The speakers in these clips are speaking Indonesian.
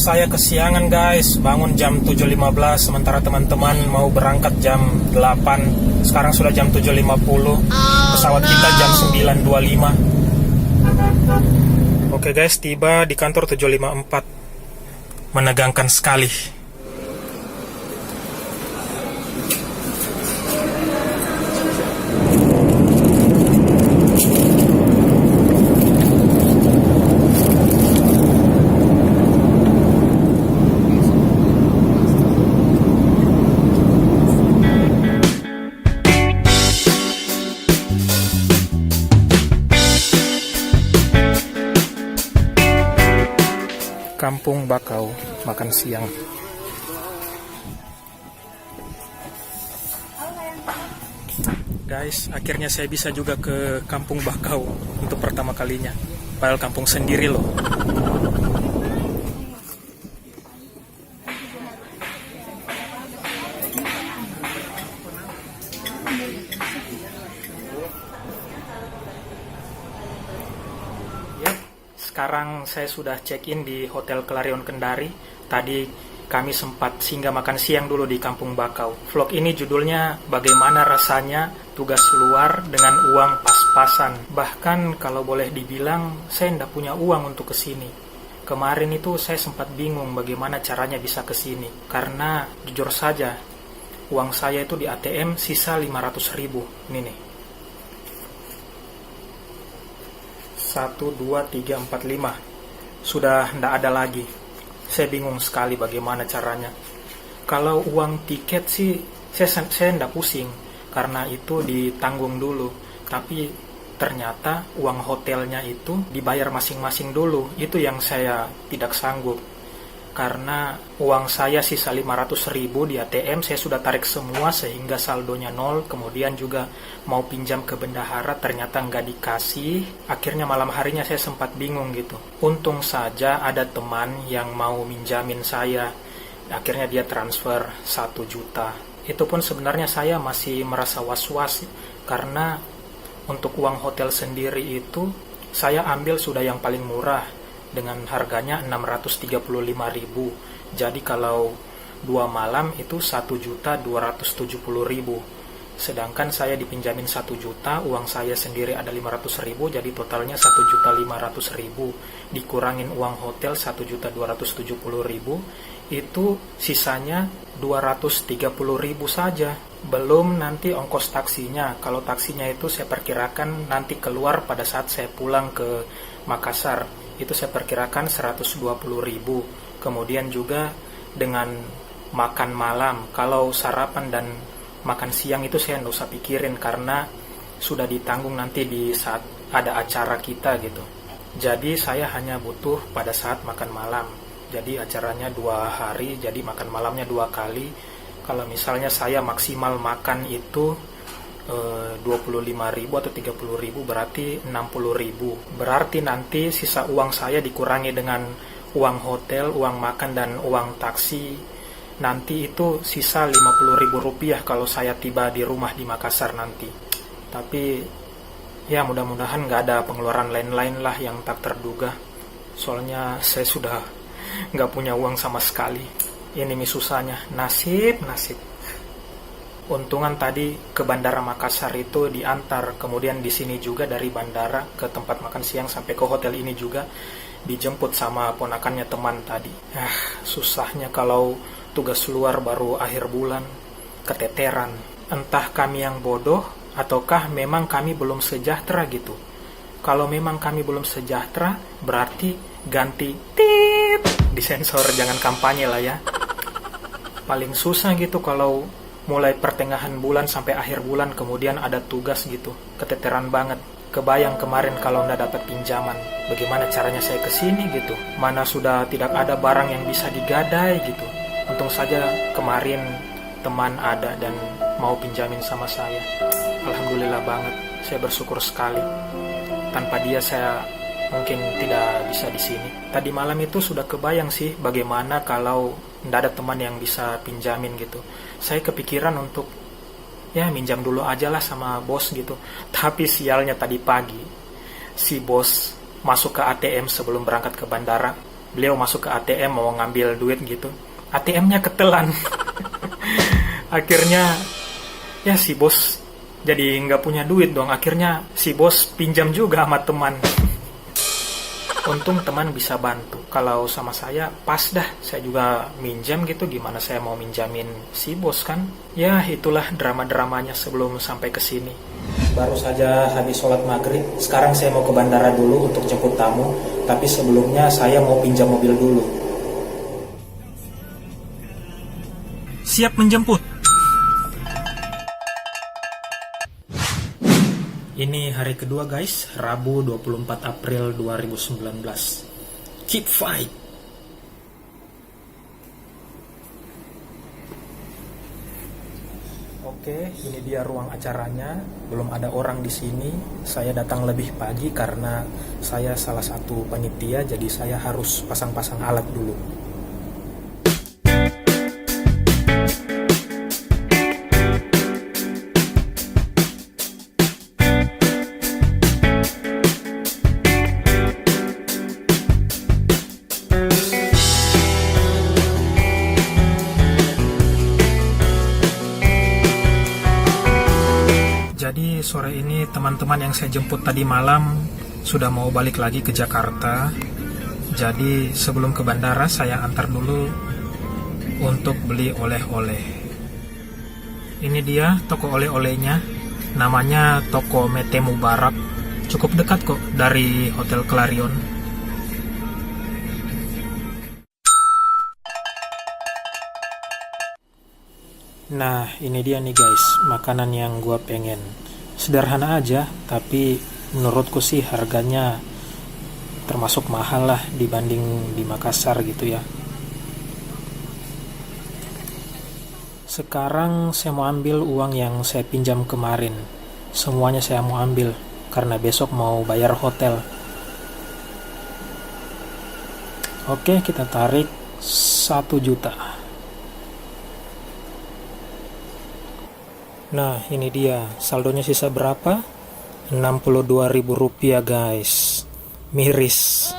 Saya kesiangan guys, bangun jam 7.15 sementara teman-teman mau berangkat jam 8. Sekarang sudah jam 7.50. Pesawat kita jam 9.25. Oke guys, tiba di kantor 7.54. Menegangkan sekali. Kampung Bakau, makan siang. Guys, akhirnya saya bisa juga ke Kampung Bakau untuk pertama kalinya. Padahal kampung sendiri loh. Sekarang saya sudah check-in di Hotel Clarion Kendari. Tadi kami sempat singgah makan siang dulu di Kampung Bakau. Vlog ini judulnya bagaimana rasanya tugas luar dengan uang pas-pasan. Bahkan kalau boleh dibilang saya tidak punya uang untuk kesini. Kemarin itu saya sempat bingung bagaimana caranya bisa kesini. Karena jujur saja uang saya itu di ATM sisa 500.000. Ini nih. 1, 2, 3, 4, 5 sudah tidak ada lagi. Saya bingung sekali bagaimana caranya. Kalau uang tiket sih saya tidak pusing karena itu ditanggung dulu. Tapi ternyata uang hotelnya itu dibayar masing-masing dulu. Itu yang saya tidak sanggup. Karena uang saya sisa 500.000 di ATM, saya sudah tarik semua sehingga saldonya 0. Kemudian juga mau pinjam ke bendahara, ternyata nggak dikasih. Akhirnya malam harinya saya sempat bingung gitu. Untung saja ada teman yang mau minjamin saya. Akhirnya dia transfer 1 juta. Itu pun sebenarnya saya masih merasa was-was. Karena untuk uang hotel sendiri itu, saya ambil sudah yang paling murah. Dengan harganya 635.000. Jadi kalau 2 malam itu 1.270.000. Sedangkan saya dipinjamin 1 juta, uang saya sendiri ada 500.000, jadi totalnya 1.500.000. Dikurangin uang hotel 1.270.000, itu sisanya 230.000 saja. Belum nanti ongkos taksinya. Kalau taksinya itu saya perkirakan nanti keluar pada saat saya pulang ke Makassar. Itu saya perkirakan 120.000. Kemudian juga dengan makan malam, kalau sarapan dan makan siang itu saya nggak usah pikirin karena sudah ditanggung nanti di saat ada acara kita gitu. Jadi saya hanya butuh pada saat makan malam. Jadi acaranya 2 hari, jadi makan malamnya 2 kali. Kalau misalnya saya maksimal makan itu 25.000 atau 30.000, berarti 60.000. Berarti nanti sisa uang saya dikurangi dengan uang hotel, uang makan dan uang taksi. Nanti itu sisa 50.000 rupiah kalau saya tiba di rumah di Makassar nanti. Tapi ya mudah-mudahan nggak ada pengeluaran lain-lain lah yang tak terduga. Soalnya saya sudah nggak punya uang sama sekali. Ini susahnya, nasib. Untungan tadi ke Bandara Makassar itu diantar, kemudian di sini juga dari bandara ke tempat makan siang sampai ke hotel ini juga dijemput sama ponakannya teman tadi. Susahnya kalau tugas luar baru akhir bulan, keteteran. Entah kami yang bodoh ataukah memang kami belum sejahtera gitu. Kalau memang kami belum sejahtera, berarti ganti tit, disensor, jangan kampanye lah ya. Paling susah gitu kalau mulai pertengahan bulan sampai akhir bulan kemudian ada tugas gitu. Keteteran banget. Kebayang kemarin kalau nggak dapat pinjaman, bagaimana caranya saya kesini gitu. Mana sudah tidak ada barang yang bisa digadai gitu. Untung saja kemarin teman ada dan mau pinjamin sama saya. Alhamdulillah banget, saya bersyukur sekali. Tanpa dia saya mungkin tidak bisa di sini. Tadi malam itu sudah kebayang sih bagaimana kalau nggak ada teman yang bisa pinjamin gitu. Saya kepikiran untuk ya minjam dulu aja lah sama bos gitu. Tapi sialnya tadi pagi si bos masuk ke ATM sebelum berangkat ke bandara, Beliau masuk ke ATM mau ngambil duit gitu. ATM-nya ketelan. Akhirnya ya si bos jadi nggak punya duit dong. Akhirnya si bos pinjam juga sama teman. Untung teman bisa bantu. Kalau sama saya pas dah, saya juga minjam gitu. Gimana saya mau minjamin si bos kan? Ya itulah drama-dramanya sebelum sampai ke sini. Baru saja habis sholat maghrib. Sekarang saya mau ke bandara dulu untuk jemput tamu. Tapi sebelumnya saya mau pinjam mobil dulu. Siap menjemput. Ini hari kedua guys, Rabu 24 April 2019. Keep fight! Oke, ini dia ruang acaranya. Belum ada orang di sini. Saya datang lebih pagi karena saya salah satu panitia, jadi saya harus pasang-pasang alat dulu. Jadi sore ini teman-teman yang saya jemput tadi malam sudah mau balik lagi ke Jakarta. Jadi sebelum ke bandara saya antar dulu untuk beli oleh-oleh. Ini dia toko oleh-olehnya. Namanya Toko Mete Mubarak. Cukup dekat kok dari Hotel Clarion. Nah, ini dia nih guys, makanan yang gua pengen. Sederhana aja, tapi menurutku sih harganya termasuk mahal lah dibanding di Makassar gitu ya. Sekarang saya mau ambil uang yang saya pinjam kemarin. Semuanya saya mau ambil, karena besok mau bayar hotel. Oke, kita tarik 1 juta. Nah, ini dia. Saldonya sisa berapa? Rp62.000 guys. Miris.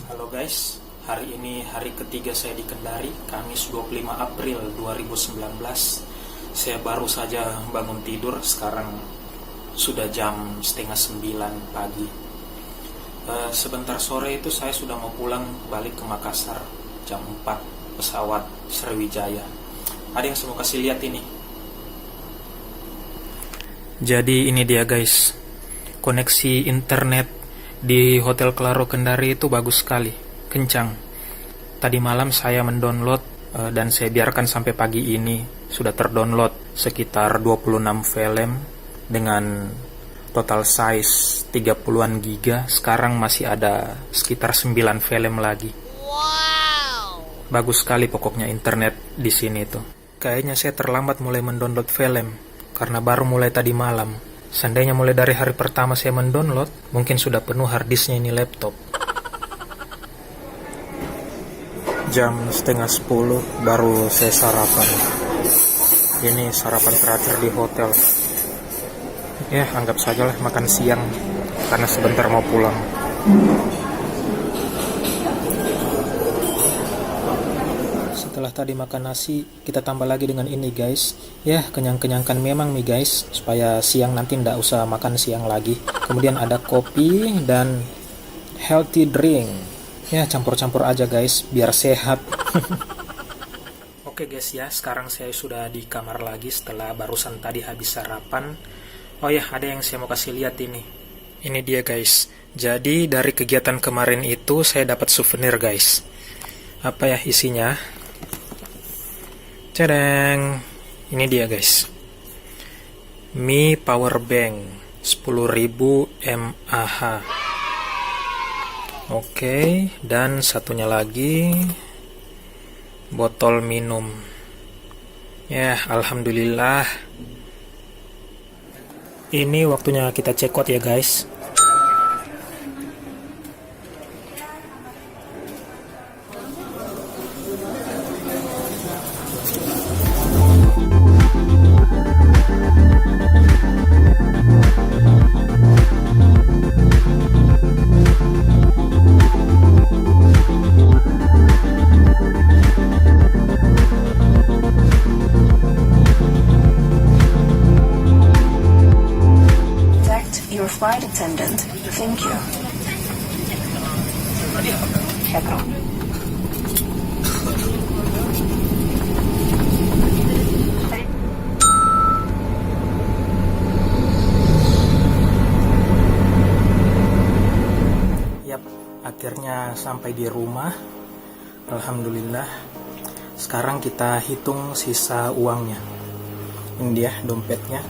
Halo guys, hari ini hari ketiga saya di Kendari, Kamis 25 April 2019. Saya baru saja bangun tidur, sekarang sudah jam 8:30 pagi. Sebentar sore itu saya sudah mau pulang balik ke Makassar. Jam 4 pesawat Sriwijaya. Ada yang saya mau kasih lihat ini. Jadi ini dia guys, koneksi internet di Hotel Claro Kendari itu bagus sekali, kencang. Tadi malam saya mendownload dan saya biarkan sampai pagi ini. Sudah terdownload sekitar 26 film dengan total size 30-an giga. Sekarang masih ada sekitar 9 film lagi. Wow. Bagus sekali pokoknya internet di sini tuh. Kayaknya saya terlambat mulai mendownload film karena baru mulai tadi malam. Seandainya mulai dari hari pertama saya mendownload, mungkin sudah penuh harddisknya ini laptop. Jam 9:30 baru saya sarapan. Ini sarapan terakhir di hotel. Ya, anggap sajalah makan siang karena sebentar mau pulang. Setelah tadi makan nasi, kita tambah lagi dengan ini guys. Ya, kenyang-kenyangkan memang nih guys, supaya siang nanti ndak usah makan siang lagi. Kemudian ada kopi dan healthy drink. Ya, campur-campur aja guys, biar sehat. Oke guys ya, sekarang saya sudah di kamar lagi setelah barusan tadi habis sarapan. Oh ya, ada yang saya mau kasih lihat ini. Ini dia guys. Jadi dari kegiatan kemarin itu saya dapat souvenir guys. Apa ya isinya? Cedeng. Ini dia guys. Mi Power Bank 10.000 mAh. Oke, dan satunya lagi botol minum. Ya, alhamdulillah. Ini waktunya kita check out ya guys. flight attendant. Thank you. Check out. Yap, akhirnya sampai di rumah. Alhamdulillah. Sekarang kita hitung sisa uangnya. Ini dia dompetnya.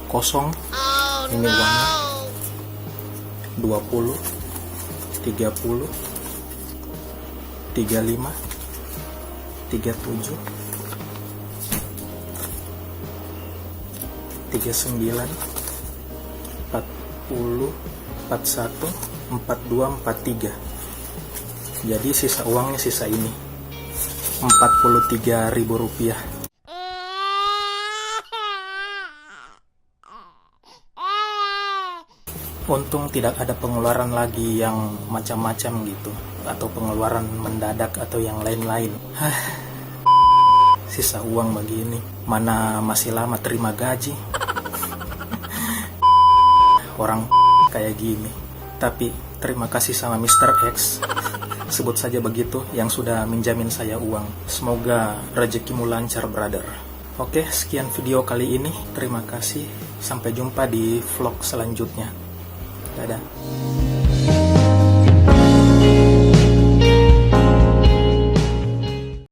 Kosong. Ini uangnya. 20, 30, 35, 37, 39, 40, 41, 42, 43. Jadi sisa uangnya sisa ini, Rp43.000. Untung tidak ada pengeluaran lagi yang macam-macam gitu, atau pengeluaran mendadak atau yang lain-lain. Sisa uang begini, mana masih lama terima gaji. Orang kayak gini. Tapi terima kasih sama Mr. X, sebut saja begitu, yang sudah menjamin saya uang. Semoga rezekimu lancar, brother. Oke, sekian video kali ini. Terima kasih. Sampai jumpa di vlog selanjutnya. Dadah.